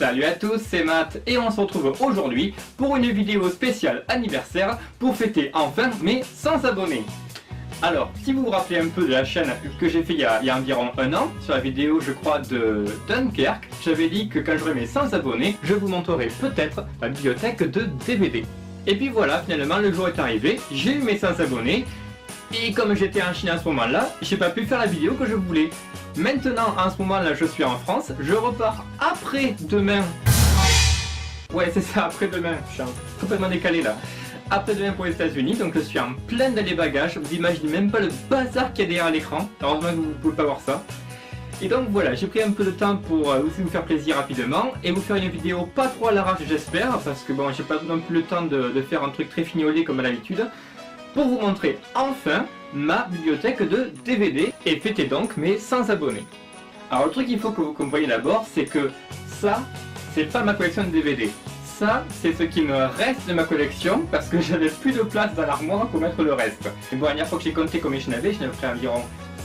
Salut à tous, c'est Matt et on se retrouve aujourd'hui pour une vidéo spéciale anniversaire pour fêter enfin mes 100 abonnés. Alors, si vous vous rappelez un peu de la chaîne que j'ai fait il y a environ un an, sur la vidéo je crois de Dunkerque, j'avais dit que quand j'aurai mes 100 abonnés, je vous montrerai peut-être ma bibliothèque de DVD. Et puis voilà, finalement le jour est arrivé, j'ai eu mes 100 abonnés, et comme j'étais en Chine à ce moment-là, j'ai pas pu faire la vidéo que je voulais. Maintenant, en ce moment-là, je suis en France, je repars après-demain. Ouais, c'est ça, après-demain, je suis complètement décalé là. Après-demain pour les États-Unis, donc je suis en plein dans les bagages, vous imaginez même pas le bazar qu'il y a derrière l'écran, heureusement que vous ne pouvez pas voir ça. Et donc voilà, j'ai pris un peu de temps pour aussi vous faire plaisir rapidement et vous faire une vidéo pas trop à l'arrache j'espère, parce que bon, j'ai pas non plus le temps de faire un truc très fignolé comme à l'habitude, pour vous montrer enfin ma bibliothèque de DVD et fêter donc mes 100 abonnés. Alors le truc qu'il faut que vous compreniez d'abord, c'est que ça, c'est pas ma collection de DVD. Ça, c'est ce qui me reste de ma collection parce que j'avais plus de place dans l'armoire pour mettre le reste. Et bon, la dernière fois que j'ai compté combien j'en avais pris environ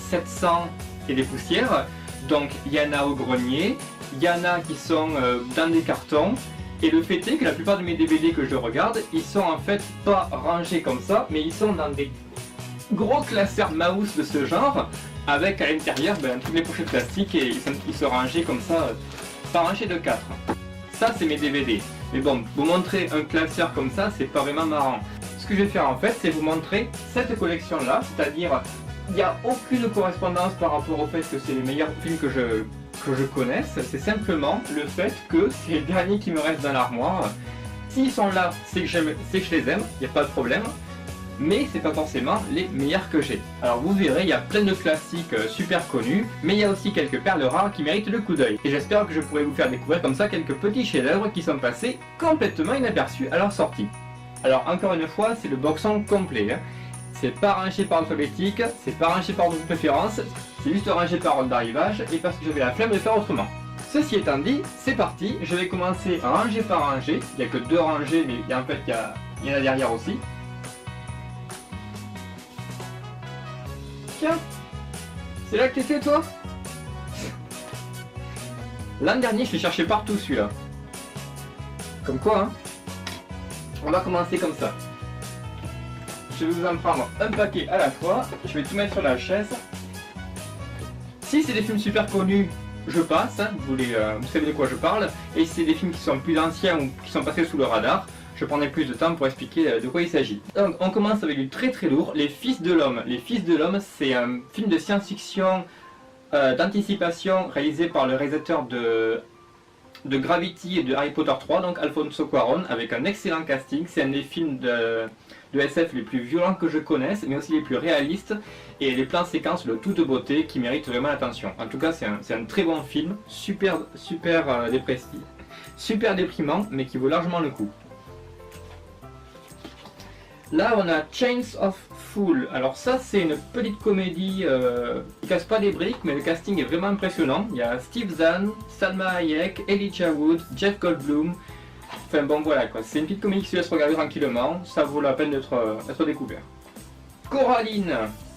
700 et des poussières. Donc il y en a au grenier, il y en a qui sont dans des cartons. Et le fait est que la plupart de mes DVD que je regarde, ils sont en fait pas rangés comme ça, mais ils sont dans des gros classeurs mouse de ce genre, avec à l'intérieur toutes les pochettes plastiques et ils sont rangés comme ça, par rangée de 4. Ça c'est mes DVD. Mais bon, vous montrer un classeur comme ça, c'est pas vraiment marrant. Ce que je vais faire en fait, c'est vous montrer cette collection là, c'est-à-dire il n'y a aucune correspondance par rapport au fait que c'est les meilleurs films que je connaisse, c'est simplement le fait que c'est les derniers qui me restent dans l'armoire. S'ils sont là, c'est que je les aime, il n'y a pas de problème, mais c'est pas forcément les meilleurs que j'ai. Alors vous verrez, il y a plein de classiques super connus, mais il y a aussi quelques perles rares qui méritent le coup d'œil. Et j'espère que je pourrai vous faire découvrir comme ça quelques petits chefs-d'œuvre qui sont passés complètement inaperçus à leur sortie. Alors encore une fois, c'est le boxon complet, hein. C'est pas rangé par alphabétique, c'est pas rangé par ordre de préférence, c'est juste rangé par ordre d'arrivage et parce que j'avais la flemme de faire autrement. Ceci étant dit, c'est parti, je vais commencer rangée par rangée, il n'y a que 2 rangées mais en fait il y en a derrière aussi. Tiens, c'est là que t'étais toi? L'an dernier je l'ai cherché partout celui-là. Comme quoi hein. On va commencer comme ça. Je vais vous en prendre un paquet à la fois, je vais tout mettre sur la chaise. Si c'est des films super connus, je passe, hein, vous savez de quoi je parle. Et si c'est des films qui sont plus anciens ou qui sont passés sous le radar, je prendrai plus de temps pour expliquer de quoi il s'agit. Donc on commence avec du très très lourd, Les Fils de l'Homme. Les Fils de l'Homme, c'est un film de science-fiction d'anticipation réalisé par le réalisateur de Gravity et de Harry Potter 3, donc Alfonso Cuarón, avec un excellent casting. C'est un des films de SF les plus violents que je connaisse, mais aussi les plus réalistes, et les plans séquences de toute beauté qui méritent vraiment l'attention. En tout cas, c'est un très bon film, super dépressif, super déprimant, mais qui vaut largement le coup. Là, on a Chains of Fools. Alors ça, c'est une petite comédie qui casse pas des briques, mais le casting est vraiment impressionnant. Il y a Steve Zahn, Salma Hayek, Elijah Wood, Jeff Goldblum. Enfin bon voilà quoi, c'est une petite comédie qui se laisse regarder tranquillement, ça vaut la peine d'être découvert. Coraline,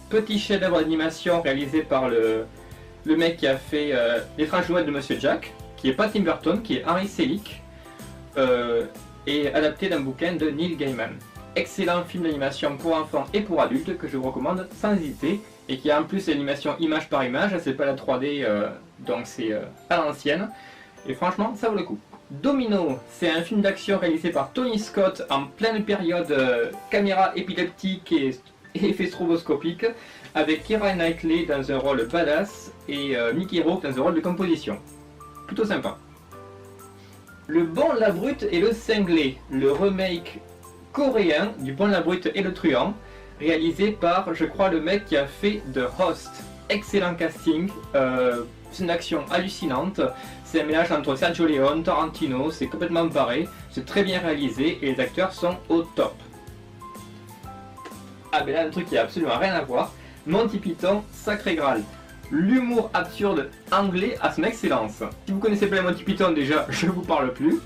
petit chef-d'œuvre d'animation réalisé par le mec qui a fait L'étrange Noël de Monsieur Jack, qui est pas Tim Burton, qui est Harry Selick, et adapté d'un bouquin de Neil Gaiman. Excellent film d'animation pour enfants et pour adultes que je vous recommande sans hésiter, et qui a en plus l'animation image par image, c'est pas la 3D, donc c'est à l'ancienne, et franchement ça vaut le coup. Domino, c'est un film d'action réalisé par Tony Scott en pleine période caméra épileptique et effets stroboscopiques, avec Keira Knightley dans un rôle badass et Mickey Rourke dans un rôle de composition. Plutôt sympa. Le Bon, la Brute et le Cinglé, le remake coréen du Bon, la Brute et le Truand, réalisé par, je crois, le mec qui a fait The Host. Excellent casting, c'est une action hallucinante. C'est un mélange entre Sergio Leone, Tarantino, c'est complètement barré, c'est très bien réalisé et les acteurs sont au top. Ah ben là un truc qui a absolument rien à voir, Monty Python, Sacré Graal. L'humour absurde anglais à son excellence. Si vous connaissez pas les Monty Python déjà, je vous parle plus.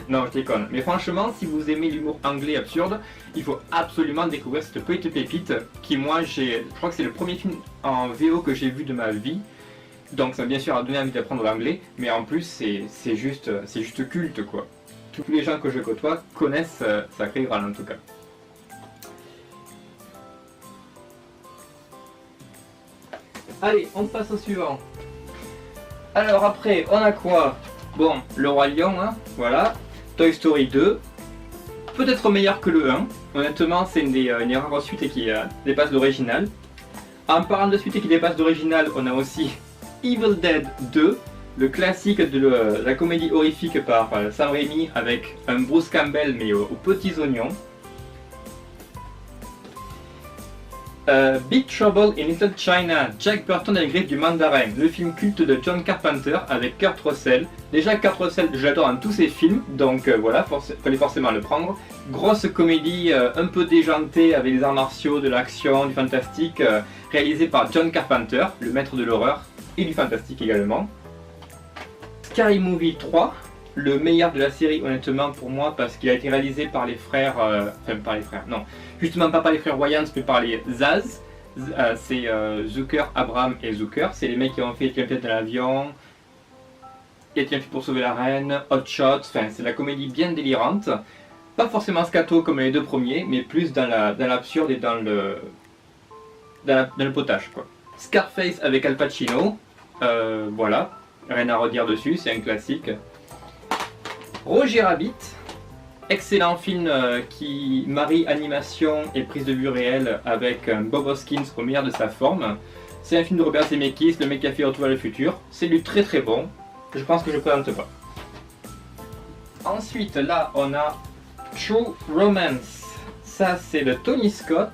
Non je déconne, mais franchement si vous aimez l'humour anglais absurde, il faut absolument découvrir cette petite pépite qui moi je crois que c'est le premier film en VO que j'ai vu de ma vie. Donc ça m'a bien sûr donné envie d'apprendre l'anglais, mais en plus c'est juste culte quoi. Tous les gens que je côtoie connaissent Sacré Graal en tout cas. Allez, on passe au suivant. Alors après, on a quoi? Bon, Le Roi Lion, hein, voilà. Toy Story 2. Peut-être meilleur que le 1. Honnêtement, c'est une rares suite qui dépasse l'original. En parlant de suite qui dépasse l'original, on a aussi Evil Dead 2. Le classique de la comédie horrifique par Sam Raimi avec un Bruce Campbell mais aux petits oignons. Big Trouble in Little China, Jack Burton et les griffes du mandarin, le film culte de John Carpenter avec Kurt Russell. Déjà Kurt Russell, je l'adore dans tous ses films, donc voilà, fallait forcément le prendre. Grosse comédie un peu déjantée avec des arts martiaux, de l'action, du fantastique, réalisé par John Carpenter, le maître de l'horreur et du fantastique également. Scary Movie 3, le meilleur de la série honnêtement pour moi parce qu'il a été réalisé par les frères, non, justement pas par les frères Wayans mais par les Zaz. C'est Zucker, Abraham et Zucker, c'est les mecs qui ont fait Capitaine de l'avion, Il était un film pour sauver la reine, Hot Shot, enfin c'est la comédie bien délirante. Pas forcément scato comme les deux premiers, mais plus dans l'absurde et dans le potage quoi. Scarface avec Al Pacino, voilà, rien à redire dessus, c'est un classique. Roger Rabbit, excellent film qui marie animation et prise de vue réelle avec Bob Hoskins au meilleur de sa forme. C'est un film de Robert Zemeckis, le mec qui a fait Retour vers le futur. C'est du très très bon. Je pense que je ne présente pas. Ensuite, là, on a True Romance. Ça, c'est de Tony Scott.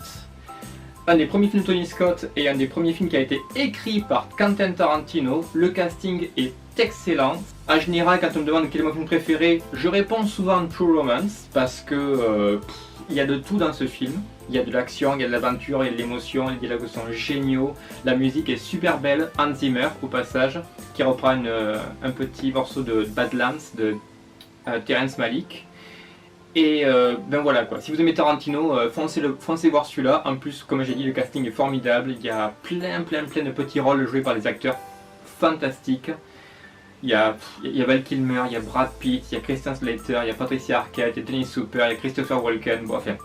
Un des premiers films de Tony Scott et un des premiers films qui a été écrit par Quentin Tarantino. Le casting est excellent. En général, quand on me demande quel est mon film préféré, je réponds souvent True Romance parce que il y a de tout dans ce film. Il y a de l'action, il y a de l'aventure, il y a de l'émotion, les dialogues sont géniaux. La musique est super belle. Hans Zimmer, au passage, qui reprend un petit morceau de Badlands de Terrence Malick. Et ben voilà quoi, si vous aimez Tarantino, foncez voir celui-là. En plus, comme j'ai dit, le casting est formidable. Il y a plein de petits rôles joués par des acteurs fantastiques. Il y a Val Kilmer, il y a Brad Pitt, il y a Christian Slater, il y a Patricia Arquette, il y a Dennis Hopper, il y a Christopher Walken, bon enfin,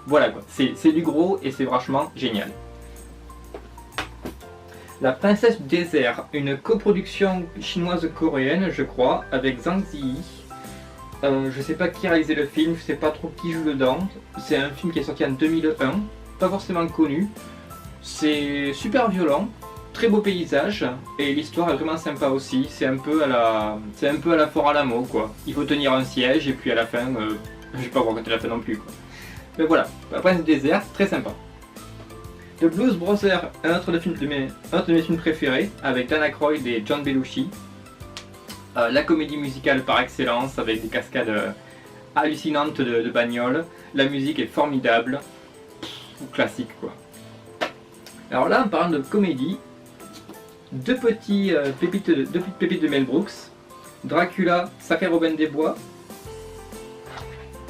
voilà quoi, c'est du gros et c'est franchement génial. La Princesse du désert, une coproduction chinoise-coréenne je crois, avec Zhang Ziyi. Je sais pas qui a réalisé le film, je sais pas trop qui joue dedans. C'est un film qui est sorti en 2001, pas forcément connu. C'est super violent. Très beau paysage et l'histoire est vraiment sympa aussi. C'est un peu à la Fort Alamo quoi. Il faut tenir un siège et puis à la fin, je vais pas vous raconter la fin non plus quoi. Mais voilà, La Princesse du désert, très sympa. The Blues Brothers, un autre de mes films préférés avec Dan Aykroyd et John Belushi. La comédie musicale par excellence avec des cascades hallucinantes de bagnoles. La musique est formidable, classique quoi. Alors là, en parlant de comédie, deux petites pépites de Mel Brooks, Dracula, Sacré Robin des Bois.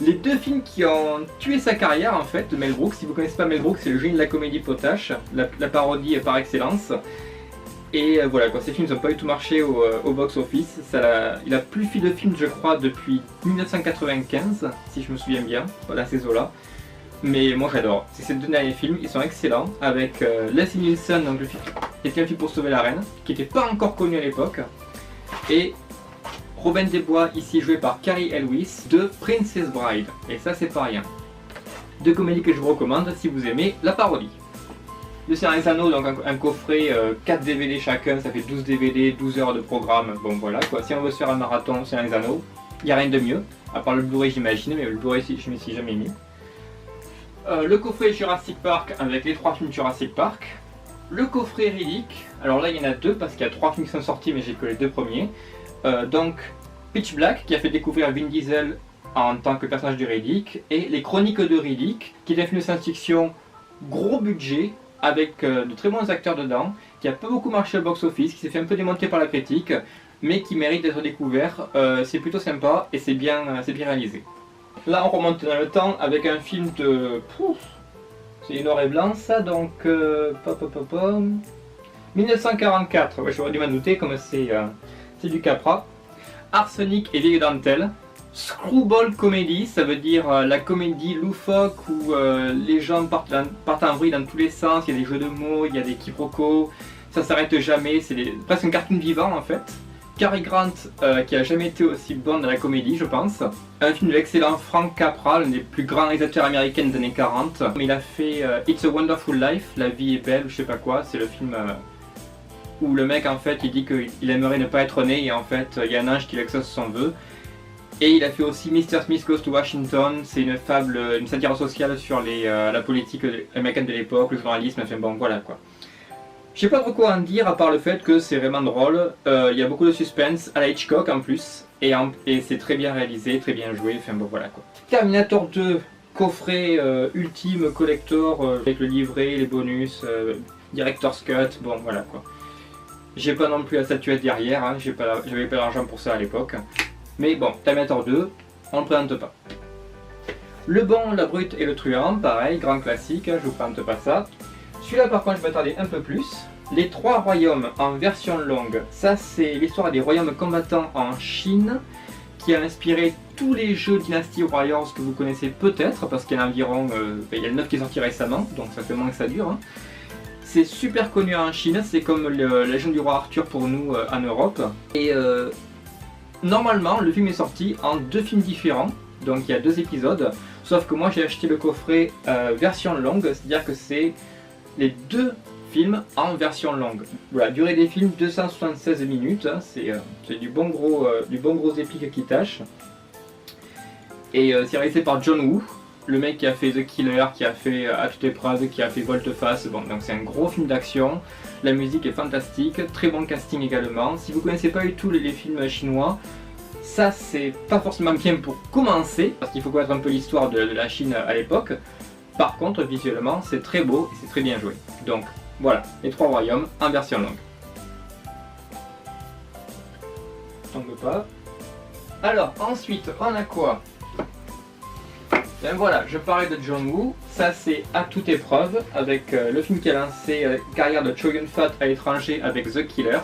Les deux films qui ont tué sa carrière en fait de Mel Brooks. Si vous ne connaissez pas Mel Brooks, c'est le génie de la comédie potache, la parodie par excellence. Et voilà quoi, ces films n'ont pas du tout marché au box-office. Il a plus fait de films je crois depuis 1995, si je me souviens bien, voilà ces eaux-là. Mais moi j'adore, ces deux derniers films, ils sont excellents, avec Leslie Nielsen, donc le film qui était un film pour sauver la reine, qui n'était pas encore connu à l'époque, et Robin des Bois, ici joué par Cary Elwes, de Princess Bride, et ça c'est pas rien. Deux comédies que je vous recommande si vous aimez la parodie. Le Seigneur des Anneaux, donc un coffret, 4 DVD chacun, ça fait 12 DVD, 12 heures de programme, bon voilà quoi, si on veut se faire un marathon Seigneur des Anneaux, il n'y a rien de mieux, à part le Blu-ray j'imagine, mais le Blu-ray je ne m'y suis jamais mis. Le coffret Jurassic Park avec les 3 films Jurassic Park. Le coffret Riddick, alors là il y en a 2 parce qu'il y a 3 films qui sont sortis mais j'ai que les 2 premiers. Donc Pitch Black qui a fait découvrir Vin Diesel en tant que personnage de Riddick, et Les Chroniques de Riddick qui est un film de science-fiction gros budget avec de très bons acteurs dedans, qui a pas beaucoup marché au box-office, qui s'est fait un peu démonter par la critique, mais qui mérite d'être découvert. C'est plutôt sympa et c'est bien réalisé. Là on remonte dans le temps avec un film de... c'est noir et blanc ça, donc... 1944, ouais, j'aurais dû m'en douter comme c'est du Capra. Arsenic et vieille dentelle. Screwball comedy, ça veut dire la comédie loufoque où les gens partent en vrille dans tous les sens, il y a des jeux de mots, il y a des quiproquos, ça s'arrête jamais, c'est presque un cartoon vivant en fait. Cary Grant qui a jamais été aussi bon dans la comédie je pense. Un film de l'excellent Frank Capra, l'un des plus grands réalisateurs américains des années 40. Il a fait It's a Wonderful Life, La vie est belle ou je sais pas quoi, c'est le film où le mec en fait il dit qu'il aimerait ne pas être né et en fait il y a un ange qui lui exauce son vœu. Et il a fait aussi Mr. Smith Goes to Washington, c'est une fable, une satire sociale sur la politique américaine de l'époque, le journalisme, enfin bon voilà quoi. Je sais pas trop quoi en dire à part le fait que c'est vraiment drôle, il y a beaucoup de suspense à la Hitchcock en plus, et c'est très bien réalisé, très bien joué, enfin bon voilà quoi. Terminator 2, coffret ultime collector avec le livret, les bonus, Director's Cut, bon voilà quoi. J'ai pas non plus la statuette derrière, hein, j'avais pas l'argent pour ça à l'époque. Mais bon, Terminator 2, on ne le présente pas. Le bon, la brute et le truand, pareil, grand classique, je vous présente pas ça. Celui-là par contre je vais m'attarder un peu plus. Les Trois Royaumes en version longue, ça c'est l'histoire des royaumes combattants en Chine, qui a inspiré tous les jeux Dynasty Warriors que vous connaissez peut-être, parce qu'il y en a environ, il y a le 9 qui est sorti récemment, donc ça fait moins que ça dure. Hein. C'est super connu en Chine, c'est comme la légende du roi Arthur pour nous en Europe. Et normalement, le film est sorti en 2 films différents, donc il y a 2 épisodes, sauf que moi j'ai acheté le coffret version longue, c'est-à-dire que c'est les 2 films en version longue. Voilà, durée des films 276 minutes, hein, c'est du bon gros épique qui tâche. Et c'est réalisé par John Woo, le mec qui a fait The Killer, qui a fait À toute épreuve, qui a fait Volte-face, bon donc c'est un gros film d'action. La musique est fantastique, très bon casting également. Si vous connaissez pas du tout les films chinois, ça c'est pas forcément bien pour commencer, parce qu'il faut connaître un peu l'histoire de la Chine à l'époque. Par contre, visuellement, c'est très beau et c'est très bien joué. Donc voilà, les Trois Royaumes en version longue. Tombe pas. Alors ensuite, on a quoi? Ben voilà, je parlais de John Woo, ça c'est À toute épreuve, avec le film qui a lancé la carrière de Chow Yun-fat à l'étranger avec The Killer,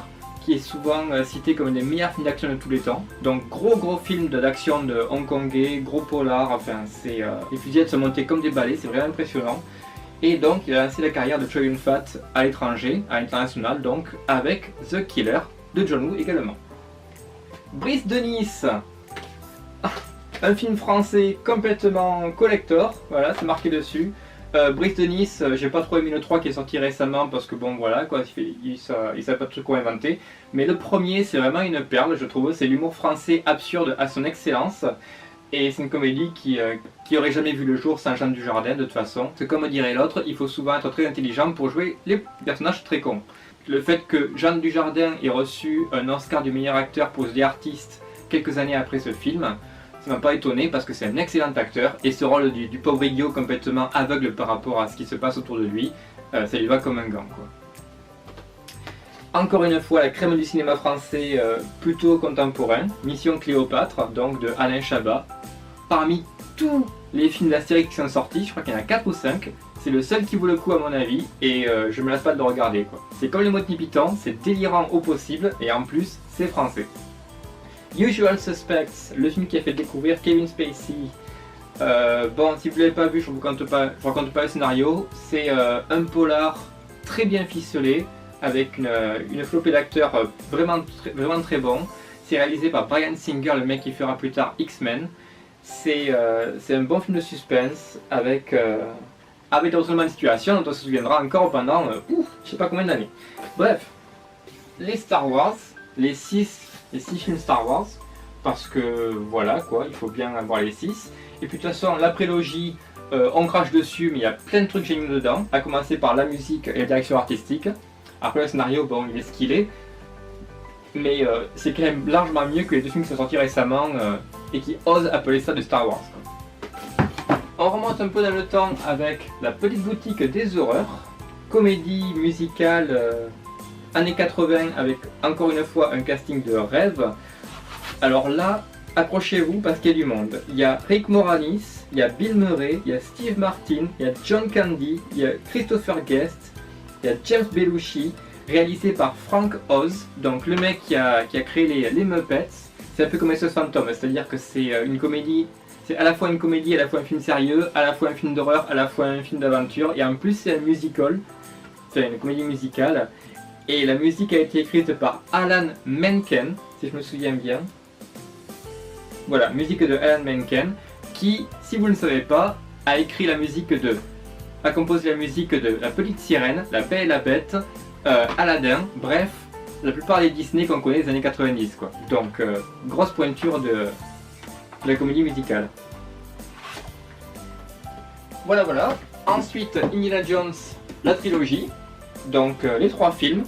qui est souvent cité comme un des meilleurs films d'action de tous les temps. Donc gros film d'action de hongkongais, gros polar, enfin c'est... les fusillades sont montées comme des balais, c'est vraiment impressionnant. Et donc il a lancé la carrière de Chow Yun-fat à l'étranger, à l'international donc, avec The Killer de John Woo également. Brise de Nice. Un film français complètement collector, voilà, c'est marqué dessus. Brise de Nice, j'ai pas trop aimé le 3 qui est sorti récemment parce que bon voilà quoi, il savait pas de trucs quoi inventer. Mais le premier c'est vraiment une perle je trouve, c'est l'humour français absurde à son excellence. Et c'est une comédie qui aurait jamais vu le jour sans Jean Dujardin de toute façon. C'est comme dirait l'autre, il faut souvent être très intelligent pour jouer les personnages très cons. Le fait que Jean Dujardin ait reçu un Oscar du meilleur acteur pour The Artist quelques années après ce film, ça m'a pas étonné parce que c'est un excellent acteur et ce rôle du pauvre idiot complètement aveugle par rapport à ce qui se passe autour de lui, ça lui va comme un gant quoi. Encore une fois la crème du cinéma français plutôt contemporain, Mission Cléopâtre donc de Alain Chabat. Parmi tous les films d'Astérix qui sont sortis, je crois qu'il y en a 4 ou 5, c'est le seul qui vaut le coup à mon avis et je me lasse pas de le regarder quoi. C'est comme les Monty Python, c'est délirant au possible et en plus c'est français. Usual Suspects, le film qui a fait découvrir Kevin Spacey. Bon, si vous ne l'avez pas vu, je ne vous raconte pas le scénario. C'est un polar très bien ficelé, avec une flopée d'acteurs vraiment très bons. C'est réalisé par Bryan Singer, le mec qui fera plus tard X-Men. C'est un bon film de suspense avec des retournements de situation dont on se souviendra encore pendant je sais pas combien d'années. Bref, les Star Wars, les 6 films Star Wars, parce que voilà quoi, il faut bien avoir les 6. Et puis de toute façon, la prélogie, on crache dessus, mais il y a plein de trucs géniaux dedans, à commencer par la musique et la direction artistique. Après le scénario, bon, il est ce qu'il est, mais c'est quand même largement mieux que les 2 films qui sont sortis récemment et qui osent appeler ça de Star Wars quoi. On remonte un peu dans le temps avec La Petite Boutique des Horreurs, comédie musicale années 80 avec encore une fois un casting de rêve. Alors là, accrochez-vous parce qu'il y a du monde. Il y a Rick Moranis, il y a Bill Murray, il y a Steve Martin, il y a John Candy, il y a Christopher Guest, il y a James Belushi. réalisé par Frank Oz, donc le mec qui a créé les Muppets. C'est un peu comme SOS Phantom, c'est-à-dire que c'est une comédie, c'est à la fois une comédie, à la fois un film sérieux, à la fois un film d'horreur, à la fois un film d'aventure, et en plus c'est un musical, c'est une comédie musicale, et la musique a été écrite par Alan Menken, si je me souviens bien. Voilà, musique de Alan Menken, qui, si vous ne le savez pas, a écrit la musique a composé la musique de La Petite Sirène, La Belle et la Bête, Aladdin, bref, la plupart des Disney qu'on connaît des années 90 quoi. Donc grosse pointure de la comédie musicale. Voilà. Ensuite Indiana Jones, la trilogie, donc les 3 films.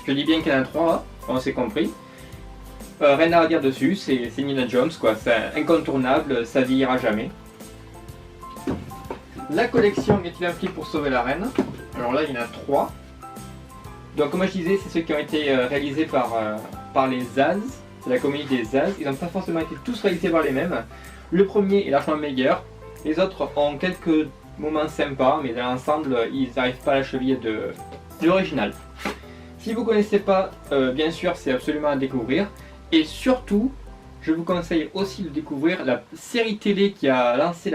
Je dis bien qu'il y en a 3, on s'est compris. Rien à dire dessus, c'est Indiana Jones quoi, c'est incontournable, ça vieillira jamais. La collection Est-il un flic pour sauver la reine? Alors là il y en a 3. Donc comme je disais, c'est ceux qui ont été réalisés par les Zaz, c'est la comédie des Zaz. Ils n'ont pas forcément été tous réalisés par les mêmes. Le premier est largement meilleur, les autres ont quelques moments sympas, mais dans l'ensemble ils n'arrivent pas à la cheville de l'original. Si vous ne connaissez pas, bien sûr c'est absolument à découvrir. Et surtout, je vous conseille aussi de découvrir la série télé qui a lancé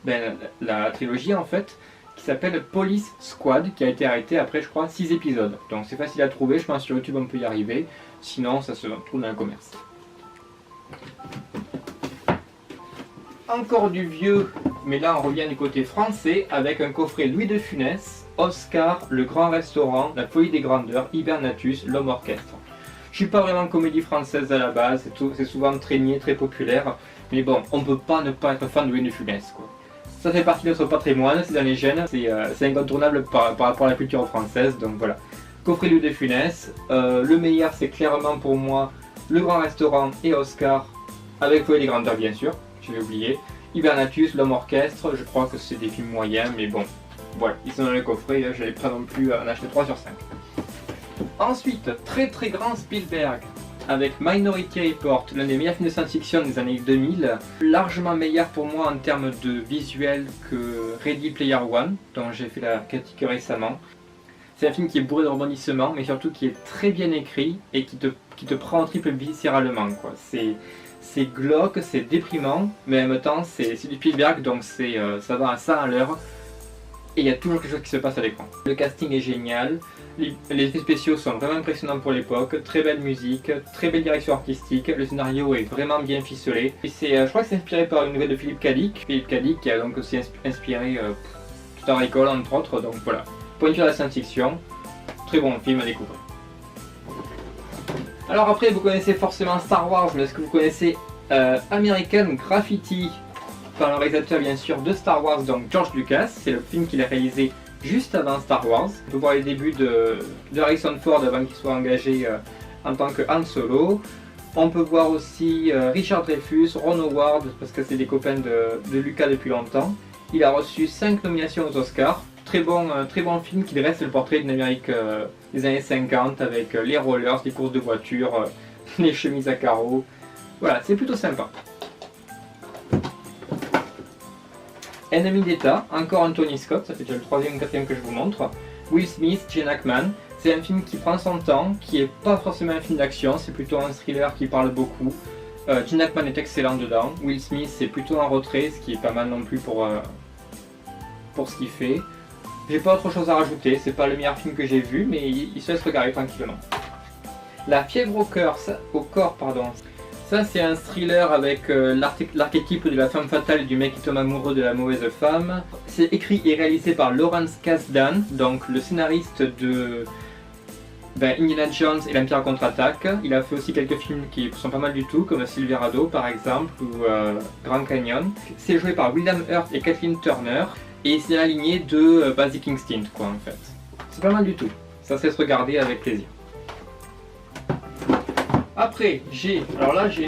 la trilogie en fait, qui s'appelle Police Squad, qui a été arrêtée après je crois 6 épisodes. Donc c'est facile à trouver, je pense sur YouTube on peut y arriver, sinon ça se trouve dans le commerce. Encore du vieux, mais là on revient du côté français avec un coffret Louis de Funès, Oscar, Le Grand Restaurant, La Folie des Grandeurs, Hibernatus, L'Homme Orchestre. Je suis pas vraiment comédie française à la base, c'est souvent très niais, très populaire, mais bon, on peut pas ne pas être fan de Louis de Funès quoi. Ça fait partie de notre patrimoine, c'est dans les gènes, c'est incontournable par rapport à la culture française, donc voilà. Coffret Louis de Funès, le meilleur c'est clairement pour moi Le Grand Restaurant et Oscar, avec Folie des Grandeurs bien sûr, je l'ai oublié. Hibernatus, L'Homme Orchestre, je crois que c'est des films moyens, mais bon, voilà, ils sont dans le coffret, je n'allais pas non plus en acheter 3 sur 5. Ensuite, très grand Spielberg, avec Minority Report, l'un des meilleurs films de science-fiction des années 2000, largement meilleur pour moi en termes de visuel que Ready Player One, dont j'ai fait la critique récemment. C'est un film qui est bourré de rebondissements, mais surtout qui est très bien écrit et qui te prend en triple viscéralement, quoi. C'est glauque, c'est déprimant, mais en même temps c'est du Spielberg, donc ça va à ça à l'heure. Et il y a toujours quelque chose qui se passe à l'écran. Le casting est génial, les effets spéciaux sont vraiment impressionnants pour l'époque, très belle musique, très belle direction artistique, le scénario est vraiment bien ficelé. Et je crois que c'est inspiré par une nouvelle de Philippe Cadic qui a donc aussi inspiré Total Recall entre autres, donc voilà. Pointure de la science-fiction, très bon film à découvrir. Alors après vous connaissez forcément Star Wars, mais est-ce que vous connaissez American Graffiti, par le réalisateur bien sûr de Star Wars, donc George Lucas, c'est le film qu'il a réalisé juste avant Star Wars. On peut voir les débuts de Harrison Ford avant qu'il soit engagé en tant que Han Solo. On peut voir aussi Richard Dreyfuss, Ron Howard, parce que c'est des copains de Lucas depuis longtemps. Il a reçu 5 nominations aux Oscars. Très bon film qui dresse le portrait d'une Amérique des années 50 avec les rollers, les courses de voitures, les chemises à carreaux. Voilà, c'est plutôt sympa. Ennemi d'État, encore Anthony Scott, ça fait déjà le 3e ou 4e que je vous montre. Will Smith, Gene Hackman, c'est un film qui prend son temps, qui n'est pas forcément un film d'action, c'est plutôt un thriller qui parle beaucoup. Gene Hackman est excellent dedans, Will Smith c'est plutôt en retrait, ce qui est pas mal non plus pour ce qu'il fait. J'ai pas autre chose à rajouter, c'est pas le meilleur film que j'ai vu, mais il se laisse regarder tranquillement. La fièvre au corps, pardon. Ça c'est un thriller avec l'archétype de la femme fatale et du mec qui tombe amoureux de la mauvaise femme. C'est écrit et réalisé par Lawrence Kasdan, donc le scénariste de Indiana Jones et l'Empire contre-attaque. Il a fait aussi quelques films qui sont pas mal du tout, comme Silverado par exemple, ou Grand Canyon. C'est joué par William Hurt et Kathleen Turner, et c'est la lignée de Basic Instinct quoi en fait. C'est pas mal du tout, ça se laisse regarder avec plaisir. Après, alors là j'ai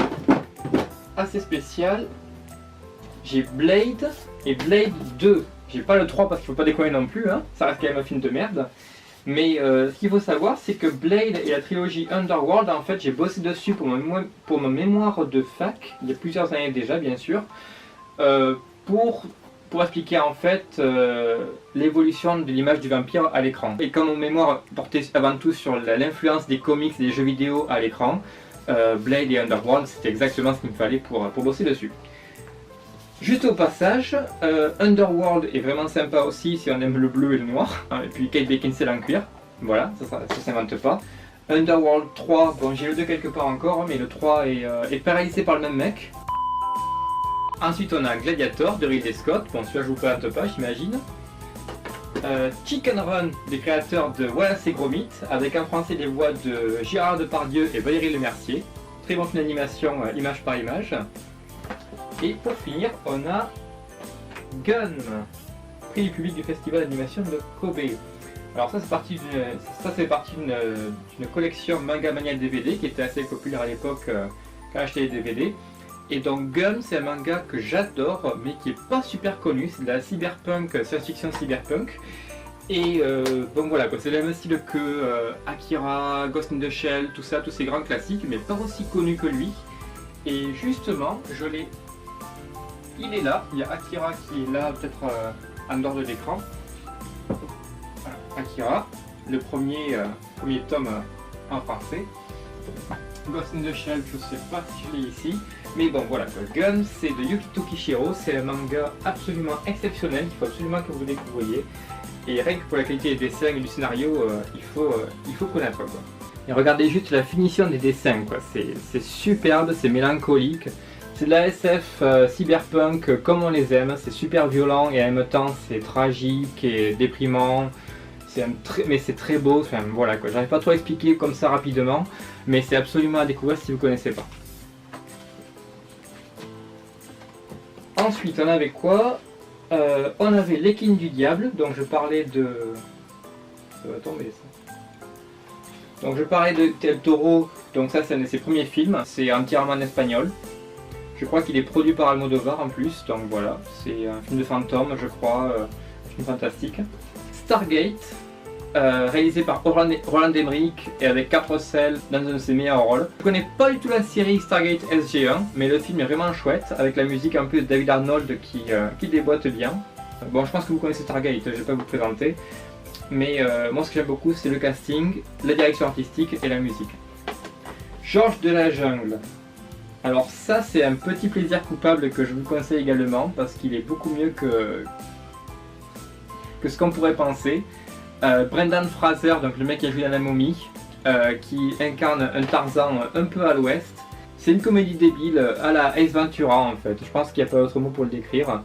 assez spécial, j'ai Blade et Blade 2. J'ai pas le 3 parce qu'il faut pas déconner non plus, hein. Ça reste quand même un film de merde. Mais ce qu'il faut savoir, c'est que Blade et la trilogie Underworld, en fait, j'ai bossé dessus pour mon mémoire de fac, il y a plusieurs années déjà, bien sûr, pour pour expliquer en fait l'évolution de l'image du vampire à l'écran. Et comme mon mémoire portait avant tout sur l'influence des comics et des jeux vidéo à l'écran, Blade et Underworld c'était exactement ce qu'il me fallait pour bosser dessus. Juste au passage, Underworld est vraiment sympa aussi si on aime le bleu et le noir, et puis Kate Beckinsale en cuir, voilà, ça s'invente pas. Underworld 3, bon j'ai le 2 quelque part encore, mais le 3 est paralysé par le même mec. Ensuite on a Gladiator de Ridley Scott, bon celui-là je vous présente pas j'imagine. Chicken Run des créateurs de Wallace et Gromit, avec en français les voix de Gérard Depardieu et Valérie Lemercier. Très bon film d'animation image par image. Et pour finir on a Gun, prix du public du festival d'animation de Kobe. Alors ça c'est parti d'une collection Manga Mania DVD qui était assez populaire à l'époque quand j'achetais les DVD. Et donc Gun c'est un manga que j'adore mais qui est pas super connu, c'est de la cyberpunk, science-fiction cyberpunk. Et bon voilà quoi, c'est le même style que Akira, Ghost in the Shell, tout ça, tous ces grands classiques, mais pas aussi connus que lui. Et justement, il est là, il y a Akira qui est là peut-être en dehors de l'écran. Voilà, Akira, le premier tome en français. Ghost in the Shell, je sais pas si je l'ai ici, mais bon voilà, Gun c'est de Yukito Kishiro, c'est un manga absolument exceptionnel, il faut absolument que vous le découvriez, et rien que pour la qualité des dessins et du scénario, il faut connaître quoi. Et regardez juste la finition des dessins quoi, c'est superbe, c'est mélancolique, c'est de la SF cyberpunk comme on les aime, c'est super violent et en même temps c'est tragique et déprimant. Mais c'est très beau, enfin voilà quoi, j'arrive pas trop à expliquer comme ça rapidement, mais c'est absolument à découvrir si vous connaissez pas. Ensuite on avait quoi? On avait L'Équine du Diable, donc je parlais de... Ça va tomber ça. Donc je parlais de Del Toro, donc ça c'est un de ses premiers films, c'est entièrement en espagnol. Je crois qu'il est produit par Almodovar en plus, donc voilà, c'est un film de fantôme je crois, un film fantastique. Stargate, réalisé par Roland Emmerich et avec Kurt Russell dans un de ses meilleurs rôles. Je connais pas du tout la série Stargate SG1, mais le film est vraiment chouette, avec la musique en plus de David Arnold qui déboîte bien. Bon, je pense que vous connaissez Stargate, je vais pas vous présenter, mais moi ce que j'aime beaucoup c'est le casting, la direction artistique et la musique. Georges de la Jungle. Alors ça c'est un petit plaisir coupable que je vous conseille également, parce qu'il est beaucoup mieux que ce qu'on pourrait penser. Brendan Fraser, donc le mec qui a joué dans La Momie, qui incarne un Tarzan un peu à l'ouest. C'est une comédie débile à la Ace Ventura en fait, je pense qu'il n'y a pas d'autre mot pour le décrire.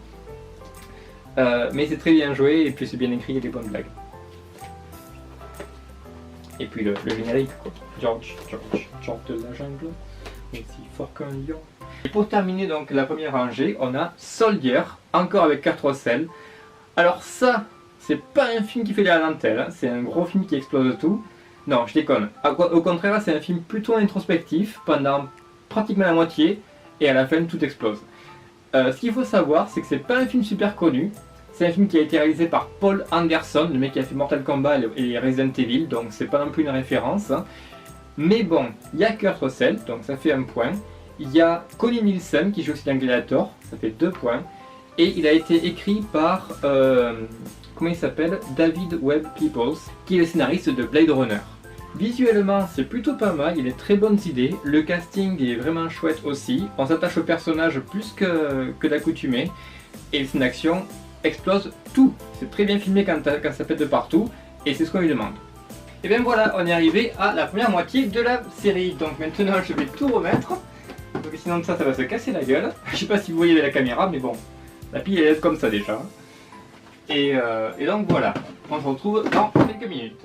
Mais c'est très bien joué et puis c'est bien écrit, il y a des bonnes blagues. Et puis le générique quoi, George de la jungle, aussi fort qu'un lion. Et pour terminer donc la première rangée, on a Soldier, encore avec Kurt Russell. Alors ça, c'est pas un film qui fait de la dentelle, hein. C'est un gros film qui explose tout. Non, je déconne. Au contraire, c'est un film plutôt introspectif pendant pratiquement la moitié et à la fin tout explose. Ce qu'il faut savoir, c'est que c'est pas un film super connu. C'est un film qui a été réalisé par Paul Anderson, le mec qui a fait Mortal Kombat et Resident Evil, donc c'est pas non plus une référence. Hein. Mais bon, il y a Kurt Russell, donc ça fait un point. Il y a Connie Nielsen qui joue aussi dans Gladiator, ça fait 2 points. Et il a été écrit par, comment il s'appelle, David Webb Peoples, qui est le scénariste de Blade Runner. Visuellement, c'est plutôt pas mal, il y a des très bonnes idées, le casting est vraiment chouette aussi, on s'attache au personnage plus que d'accoutumé, et le scène d'action explose tout. C'est très bien filmé quand ça pète de partout, et c'est ce qu'on lui demande. Et bien voilà, on est arrivé à la première moitié de la série, donc maintenant je vais tout remettre, donc sinon ça va se casser la gueule. Je sais pas si vous voyez avec la caméra, mais bon, la pile elle est comme ça déjà. Et donc voilà, on se retrouve dans quelques minutes.